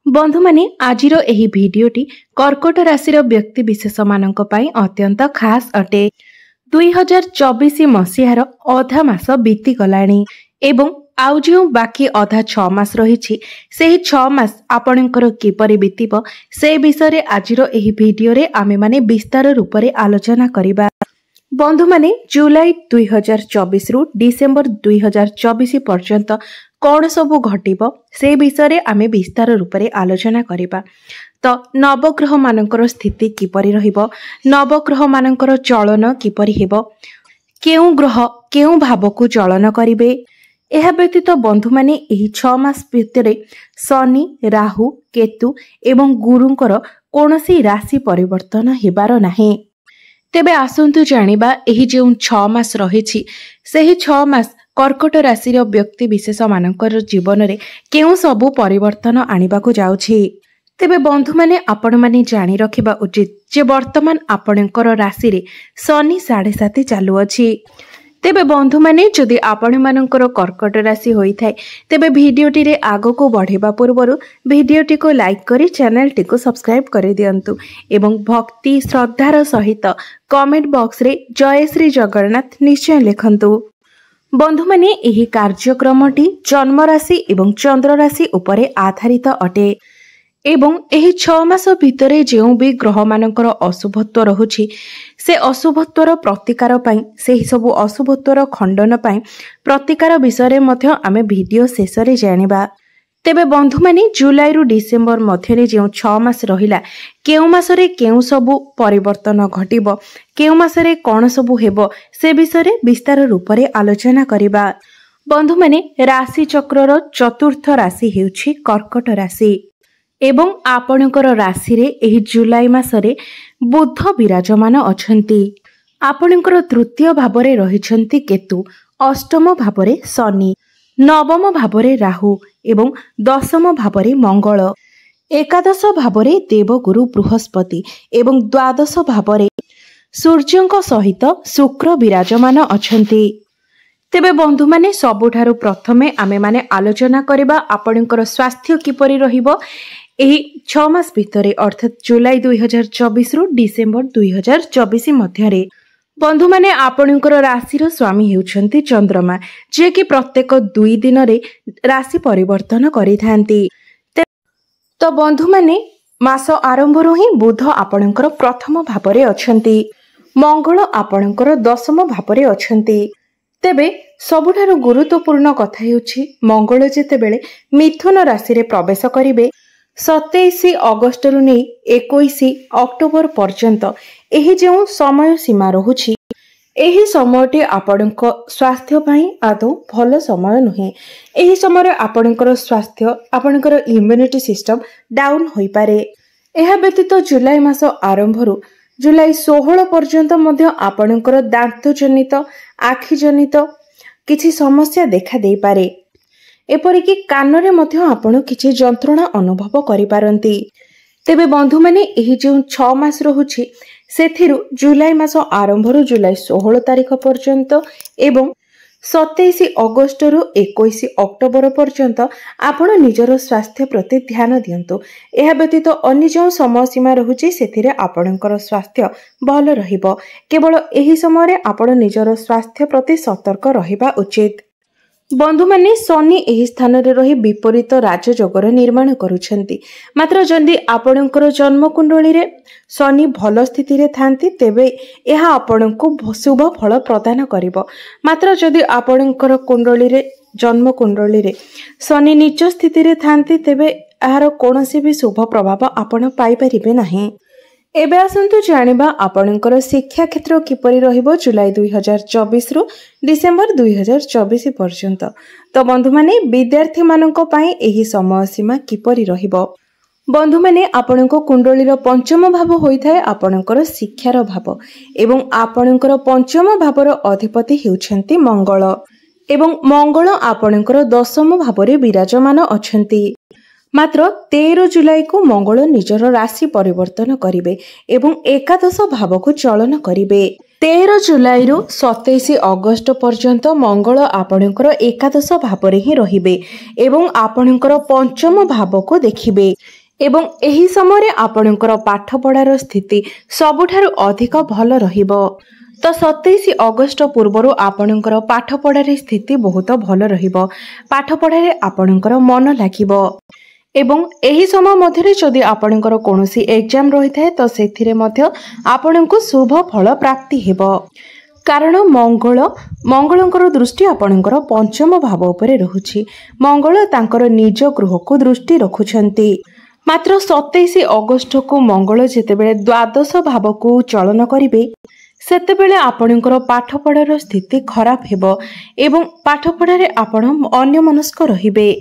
बंधु माने आजिरो एही भिडियोटी कर्कट राशि व्यक्ति विशेष मानक पई अत्यंत खास अटे। 2024 मसीहार अधा मास बीती गलाणी एवं आउ जो बाकी अधा 6 मास रही से 6 मास आपणकर किपरि बीतिब से विषय आजिरो एही भिडियो रे आमे माने विस्तार रूप रे आलोचना करिबा। बंधु माने जुलाई 2024 रु डिसेंबर 2024 पर्यंत कौन सबु घटिब से विषय आमे विस्तार रूप रे आलोचना करिबा। तो नवग्रह मानकर स्थिति किपरि रहिबो, नवग्रह मानकर चलन किपरि हेबो, केउ ग्रह केउ भाव को चलन करिवे। एहा व्यतीत बंधु माने एही 6 मास भितरे शनि, राहु, केतु एवं गुरुंकर कोनोसी राशि परिवर्तन हेबार नाही। तेबे आसंतु जानिबा एही जो 6 मास रहिछि सेही 6 मास कर्कट राशि व्यक्ति विशेष मानकर जीवन रे केउ सबु परिवर्तन आनिबाकु जाउछि। तेबे बंधु माने आपण माने जानि रखिबा उचित जे वर्तमान आपणकर राशि रे शनि 7.5 चालू अछि। तेबे बंधु माने जदि आपण मानकर कर्कट राशि होई थाए तेबे भिडियोटी रे आगो को बढ़ेबा पूर्वरु भिडियोटी को लाइक करी चैनल टी को सब्सक्राइब कर दियंतु एवं भक्ति श्रद्धार सहित कमेंट बॉक्स रे जय श्री जगन्नाथ निश्चय लिखंतु। बंधु माने एही कार्यक्रमटी जन्म राशि एवं चंद्र राशि उपरे आधारित अटे एवं एही 6 मास भितरे जेउ भी ग्रह मानकर अशुभत्व रहुछि से अशुभत्वर प्रतिकार पई सेही सबु अशुभत्वर खंडन पई प्रतिकार विषय मध्य आमे भिडियो शेष रे जानिबा। तेबे बंधु माने जुलाई रु डिसेंबर मध्यरे जेउ 6 मास रहिला केउ मासरे केउ सबु परिवर्तन घटिबो, केउ मासरे कोन सबु हेबो से विषय विस्तार रूप रे आलोचना करिबा। बंधु माने राशि चक्रर चतुर्थ राशि हेउछि कर्कट राशि एवं आपणकर राशि रे एही जुलाई मासरे बुध विराजमान अछंती। आपणकर तृतीय भावरे रहिछंती केतु, अष्टम भावरे शनि, नवम भावरे राहु एवं दशम भावरे मंगल, एकादश भावरे देवगुरु बृहस्पति एवं द्वादश भावरे सूर्यंक सहित शुक्र विराजमान अछंती। तेबे बंधु माने सबुठारु प्रथमे आमे माने आलोचना करिबा आपणकर स्वास्थ्य किपरि रहिबो एही 6 मास भितरे अर्थात जुलाई 2024 रु डिसेंबर 2024 मध्यरे। बंधु माने आपणकर राशिर स्वामी हेउछंती चंद्रमा जे कि प्रत्येक 2 दिन रे राशि परिवर्तन करिथांती। तो बंधु माने मास आरंभ रु ही बुध आपणकर प्रथम भावरे अछंती, मंगल आपणकर दशम भावरे अछंती। तेबे सबुठारु गुरुत्वपूर्ण कथा हेउछि मंगल जेतेबेले मिथुन राशि रे प्रवेश करिवे 27 अगस्त रु नै 21 अक्टोबर पर्यंत एही जो समय सीमा रहुछि एही समयटी आपणक स्वास्थ्य पई आदौ भल समय नुहे। एही समय आपणकर स्वास्थ्य आपणकर इम्यूनिटी सिस्टम डाउन होई पारे। एहा व्यतीत जुलाई मास आरंभ रु जुलाई 16 पर्यंत मध्य आपणकर दांत जनित आखि जनित किछि समस्या देखा देई पारे। एपरिकी कानरे मध्य आपण किछि जंत्रणा अनुभव करि पारंती। तेबे बंधु माने एही जो 6 मास रहुछि सेथिरु जुलाई मास आरंभ रु जुलाई 16 तारिख पर्यंत एवं 27 अगस्त रु 21 अक्टोबर पर्यंत आपण निजर स्वास्थ्य प्रति ध्यान दियंतु। एहा व्यतीत अन्य जो समय सीमा रहुछि सेथिरे आपणकर स्वास्थ्य भल रहिबो। केवल एही समय रे आपण निजर स्वास्थ्य प्रति सतर्क रहिबा उचित। बंधु माने शनि एही स्थान रे रही विपरीत राजयोगर निर्माण करूछंती। मात्र जदि आपणकर जन्म कुंडली रे शनि भल स्थिति रे थांती तेबे एहा आपणको शुभ फल प्रदान करिवो। मात्र जदि आपणकर कुंडली रे जन्म कुंडली रे शनि नीच स्थिति रे थांती तेबे एहार कोनोसी भी शुभ प्रभाव आपण पाई परिबे नाही। एबे आसंतु जानिबा आपणकर शिक्षा क्षेत्र किपरि रहिबो जुलाई 2024 रु डिसेंबर 2024 पर्यंत। तो बंधु माने विद्यार्थी मानक पई एही समय सीमा किपरि रहिबो। बंधु माने आपणको कुंडलीर पंचम भाव होइथाय आपणकर शिक्षार भाव एवं आपणकर पंचम भावर अधिपति हेउछंती मंगल एवं मंगल आपणकर दशम भावरे विराजमान अछंती। मात्र 13 जुलाई को मंगल निजर राशि परिवर्तन करिवे एवं एकादश भाव को चलन करिवे। 13 जुलाई 27 अगस्त पर्यंत मंगल आपणकर एकादश भाव ही रहिबे एवं आपणकर पंचम भाव को देखिबे एवं एही समय आपणकर पाठपढ़ार स्थिति सबुठारु अधिक भल रहिबो। तो 27 अगस्त पूर्वर आपणकर पाठपढ़ार स्थिति बहुत भल रहिबो। पाठपढ़ारे आपणकर मन लागिबो एवं एही समय मध्यरे जदि आपणकर कोनोसी एग्जाम रही थाए तो सेथिरे मध्य आपणको शुभ फल प्राप्ति हेबो। कारण मंगलंकर दृष्टि आपणकर पंचम भाव उपरे रहुछि। मंगल तांकर निज गृह को दृष्टि रखुछंती। मात्र 27 अगस्त को मंगल जेतेबेले द्वादश भाव को चलन करिवे सेतेबेले आपणकर पाठपढ़ार स्थिति खराब हेबो एवं पाठपढ़ारे आपण अन्यमनस्क रहिबे।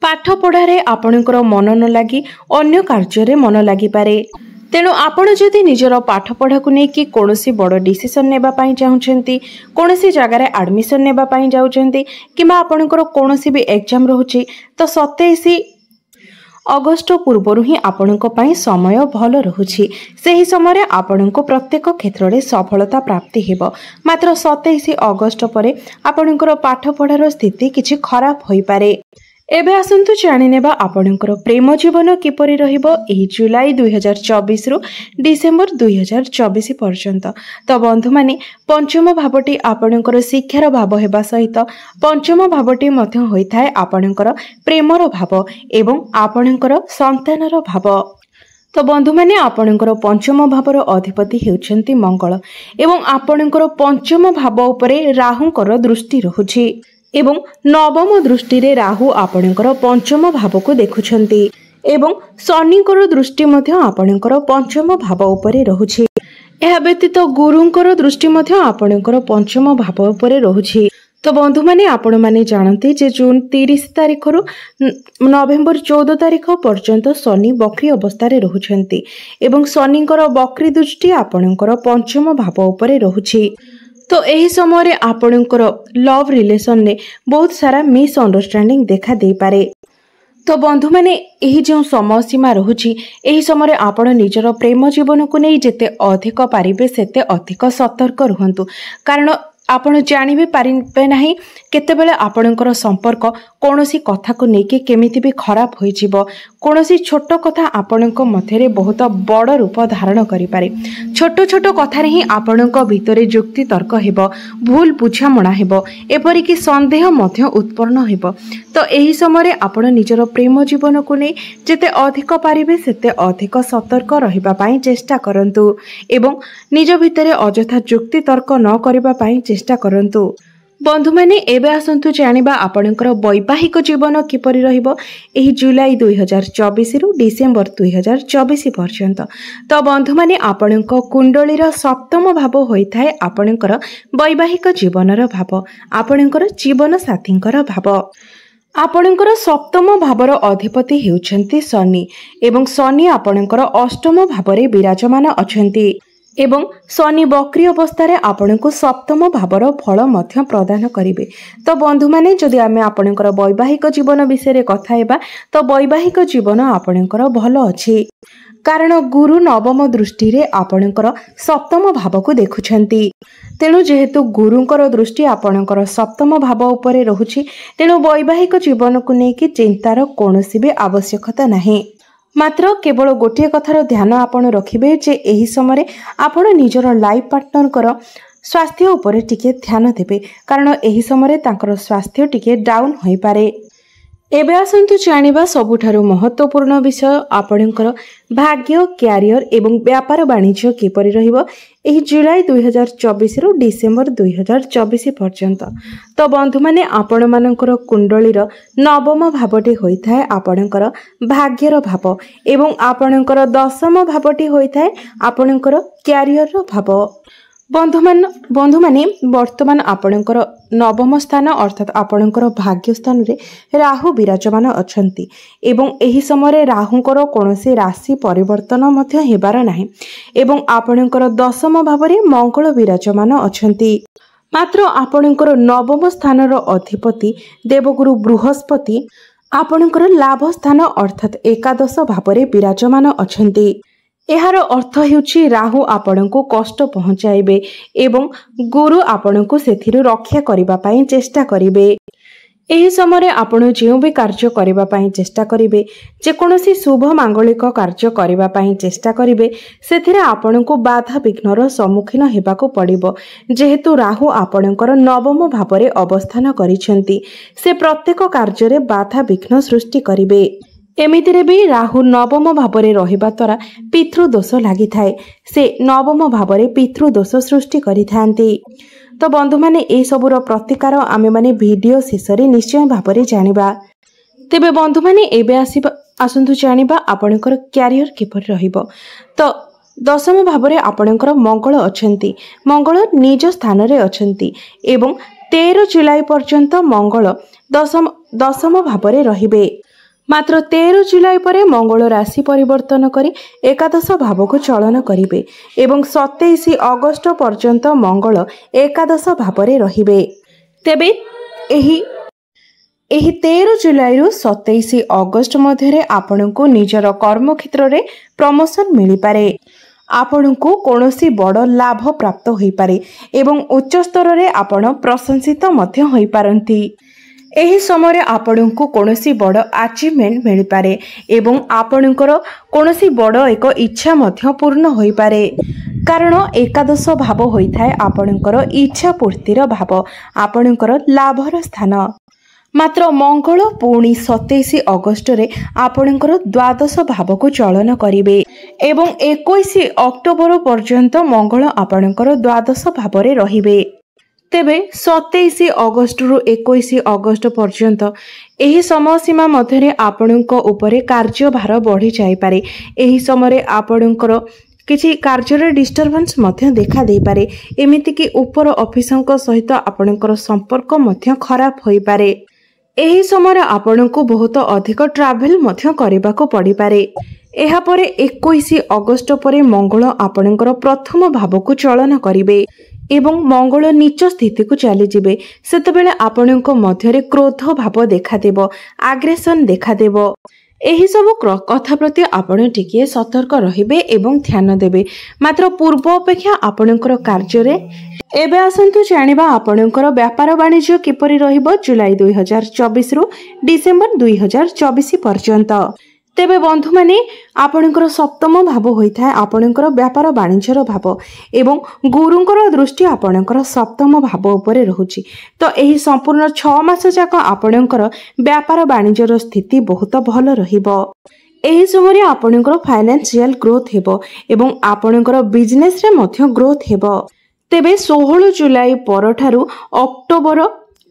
पाठपढ़ारे आपणकर मन न लागी अन्य कार्य मन लागि पारे। तेणु आपण जदि निजर पाठपढ़ा को लेकिन कौनसी बड़ डिसीजन नेबा पाई चाहुछंती, कौनसी जगार एडमिशन नेबा पाई जाउछंती किबा आपणकर कौनसी भी एग्जाम रहुछि तो 27 अगस्त पूर्वर ही आपणको पाई समय भल रहुछि। सेही समय आपणको प्रत्येक क्षेत्र में सफलता प्राप्ति हेबो। मात्र 27 अगस्त परे आपणकर पाठपढ़ार स्थिति किछि खराब होई पारे। एबे आसंतु जानि नेबा आपणकर प्रेम जीवन किपरि रहिबो एही जुलाई 2024 रु डिसेंबर 2024 पर्यंत। तो बंधु माने पंचम भावटी आपणकर शिक्षार भाव हेबा सहित पंचम भावटी मध्य होइथाय आपणकर प्रेमर भाव एवं आपणकर संतानर भाव। तो बंधु माने आपणकर पंचम भावर अधिपति हेउछंती मंगल एवं आपणकर पंचम भाव उपरे राहुंकर दृष्टि रहुछि एवं नवम दृष्टि रे राहु आपणकर पंचम भाव को देखुछंती एवं शनिकर दृष्टि मध्य आपणकर पंचम भाव उपरे रहुछि। एहा व्यतीत गुरुंकर दृष्टि मध्य आपणकर पंचम भाव उपरे रहुछि। तो बंधु माने आपण माने जानते जे जून 30 तारिख रु नवेम्बर 14 तारिख पर्यंत शनि बक्री अवस्था रे रहुछंती एवं शनिकर बक्री दृष्टि आपणकर पंचम भाव उपरे रहुछि। तो यही समय आपणकर लव रिलेशन ने बहुत सारा मिसअंडरस्टैंडिंग देखा दे पारे। तो बंधु माने यही जो समय सीमा रहुछि एही समय आपण निजर प्रेम जीवन को नहीं जेते अधिक पारिबे सेते अधिक सतर्क रुहंतु। कारण आपण जानिबे पारिबे नाही केतेबेले आपणकर संपर्क कोनोसी कथा को लेके केमिति भी खराब होई जिवो। कोनोसी छोट कथा आपणक मध्यरे बहुत बड़ रूप धारण करि पारे। छोट छोट कथारे ही आपणक भितरे जुक्ति तर्क हेबो, भूल बुझामणा हेबो, एपरि कि संदेह मध्य उत्पन्न हेबो। तो एही समय आपण निजर प्रेम जीवन को नै जेते अधिक पारिबे सेते अधिक सतर्क रहिबा पई चेष्टा करंतु एवं निज भितरे अजथा जुक्ति तर्क न करिबा पई चेष्टा करंतु। बंधु माने एबे आसंतु जानिबा आपणकर वैवाहिक जीवन किपरि रहिबो एही जुलाई 2024 रु डिसेंबर 2024 पर्यंत। तो बंधु माने आपणक कुंडलीर सप्तम भाव होइथाय आपणकर वैवाहिक जीवनर भाव, आपणकर जीवन साथींकर भाव। आपणकर सप्तम भावर अधिपति हेउछंती शनि एवं शनि आपणकर अष्टम भावरे विराजमान अछंती एवं शनि बक्री अवस्था रे आपण को सप्तम भावर फल मध्य प्रदान करिवे। तो बंधु माने जदि आमे आपणकर वैवाहिक जीवन विषय रे कथा हेबा तो वैवाहिक जीवन आपणकर भल अछि। कारण गुरु नवम दृष्टि रे आपणकर सप्तम भाव को देखुछंती। तेणु जेहेतु गुरुंकर दृष्टि आपणकर सप्तम भाव उपरे रहुछि तेणु वैवाहिक जीवन को लेकिन चिंतार कोनोसी भी आवश्यकता नाही। मात्र केवल गोटे कथार ध्यान आपण रखिबे जे एही समय आपण निजर लाइफ पार्टनर कर स्वास्थ्य उपरे टिके ध्यान देबे। कारण एही समय तांकर स्वास्थ्य टिके डाउन होई पारे। एबे आसंतु जानिबा सबुठारु महत्वपूर्ण विषय आपणकर भाग्य, क्यारियर एवं व्यापार वाणिज्य किपरि रहिबो एही जुलाई 2024 रु डिसेंबर 2024 पर्यंत। तो बंधु माने आपण मानकर कुंडलीर नवम भावटी होइथाय आपणकर भाग्यर भाव एवं आपणकर दशम भावटी होइथाय आपणकर क्यारियर भाव। बंधु माने वर्तमान आपणकर नवम स्थान अर्थात आपणकर भाग्य स्थान रे राहु विराजमान अछंती एवं एही समय राहुंकर कोनोसी राशि परिवर्तन मध्य हेबार नाही एवं आपणकर दशम भावरे मंगल विराजमान अछंती। मात्र आपणकर नवम स्थानर अधिपति देवगुरु बृहस्पति आपणकर लाभ स्थान अर्थात एकादश भावरे विराजमान अछंती एहार अर्थ हेउछि राहु आपणको कष्ट पहुंचाइबे एवं गुरु आपणको सेथिरु रक्षा करिबा पई चेष्टा करिबे। एही समय आपण जो भी कार्य करिबा पई चेष्टा करिबे, जे कोनोसी शुभ मांगलिक कार्य करिबा पई चेष्टा करिबे, सेथिरे आपणको बाधा विघ्नर सम्मुखीन हेबाको पड़िबो। जेहेतु राहु आपणकर नवम भावरे अवस्थान करिसेंती, से प्रत्येक कार्य रे बाधा विघ्न सृष्टि करिबे। एमितिरे भी राहु नवम भावरे रहिबा द्वारा पितृदोष लागि थाए, से नवम भावरे पितृदोष सृष्टि करिथांती। तो बंधु माने ए सबुर प्रतिकार आमे माने वीडियो शेषरे निश्चय भावरे जानिबा। तेबे बंधु माने एबे आसंतु जानिबा आपणकर क्यारियर किपर रहिबो। तो दशम भावरे आपणकर मंगल अछंती, मंगल निज स्थान रे अछंती एवं 13 जुलाई पर्यंत मंगल दशम भावरे रहिबे। मात्र 13 जुलाई परे मंगल राशि परिवर्तन करी एकादश भाव को चलन करिवे एवं 27 अगस्त पर्यंत मंगल एकादश भावरे रहिबे। तेबे एही 13 जुलाई रु 27 अगस्त मध्यरे आपनको निजर कर्म क्षेत्र रे प्रमोशन मिली पारे। आपनको कोनोसी बड़ लाभ प्राप्त होई पारे एवं उच्च स्तर रे आपण प्रशंसित मध्य होई पारंती। एही समय आपणको कोनोसी बड़ अचीवमेंट मिल पारे एवं आपणकर कोनोसी बड़ एक इच्छा मध्य पूर्ण होई पारे। कारण एकादश भाव होई थाए आपणकर इच्छा पूर्तिर भाव, आपणकर लाभर स्थान। मात्र मंगल पुणी 27 अगस्त रे आपणकर द्वादश भाव को चलन करिवे एवं 21 अक्टोबर पर्यंत मंगल आपणकर द्वादश भाव रे रहिबे। तेबे 27 अगस्त रु 21 अगस्त पर्यंत एही समय सीमा मध्यरे आपणको उपरे कार्यभार बढ़ी जाई पारे। एही समय आपणकर किछि कार्य डिस्टर्बेंस मध्य देखा दे पारे। एमिति कि ऊपर ऑफिसरक सहित आपणकर संपर्क मध्य खराब होई पारे। एही समय आपणको बहुत अधिक ट्रैवल मध्य करबाको पड़ी पारे। एहा परे 21 अगस्त परे मंगल आपणकर प्रथम भाव को चलन करिवे एवं मंगल नीच स्थिति को चली जिबे। सेतबेले आपणको मध्यरे क्रोध भाव देखा देबो, आग्रेशन देखा देबो। एही सब कथा प्रति आपण टिके सतर्क रहिबे एवं ध्यान देबे। मात्र पूर्व अपेक्षा आपणकर कार्य रे एबे आसंतु जानिबा आपणकर व्यापार वाणिज्य किपरि रहिबो जुलाई 2024 रु डिसेंबर 2024 पर्यंत। तेबे बंधु माने आपणकर सप्तम भाव होइथाय आपणकर व्यापार वाणिज्यर भाव एवं गुरुंकर दृष्टि आपणकर सप्तम भाव उपरे रहुची। तो एही संपूर्ण 6 मास जाक आपणकर व्यापार वाणिज्यर स्थिति बहुत भल रहिबो। एही समय आपणकर फाइनेंशियल ग्रोथ हेबो एवं आपणकर बिजनेस रे मध्य ग्रोथ हेबो। तेबे 16 जुलाई परठारु अक्टोबर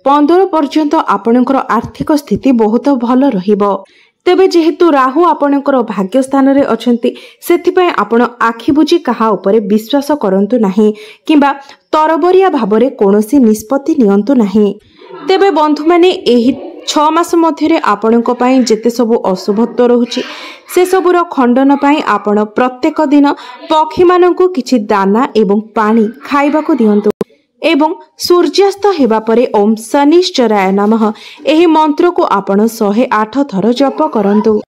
15 पर्यंत आपणकर आर्थिक स्थिति बहुत भल रहिबो। तेबे जेहेतु राहु आपणकर भाग्य स्थान रे अछंती, सेथिपय आपण आखि बुझी कहा उपरे विश्वास करंतु नाही किंबा तरबरिया भाबरे कोनोसी निष्पत्ति नियंतु नाही। तेबे बंधु माने एही 6 मास मध्यरे आपणको पई जेते सब अशुभत्व रहुची से सबुर खंडन पई आपण प्रत्येक दिन पक्षी माननकु किछि दाना एवं पानी खाइबा को दियंतु एवं सूर्यास्त हेबा परे ओम शनिश्चराय नमः एही मंत्र को आपण 108 थर जप करंतु।